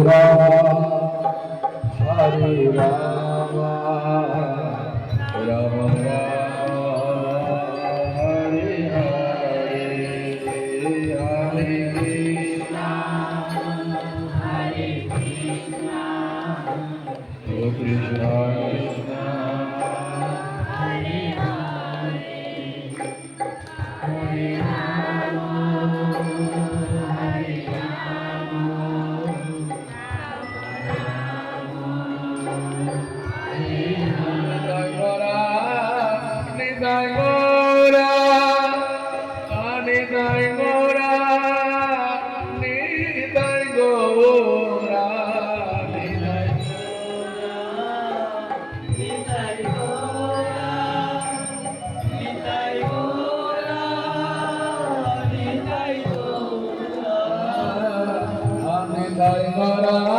Rama, Hare Rama, Rama Rama, Hare Hare, Hare Krishna, Hare Krishna, Krishna Krishna, Hare Hare, Hare Rama, Hare Nidai Gora, Nidai Gora, Nidai Gora, Nidai Gora, Nidai Gora, Nidai Gora, Nidai Gora, Nidai Gora,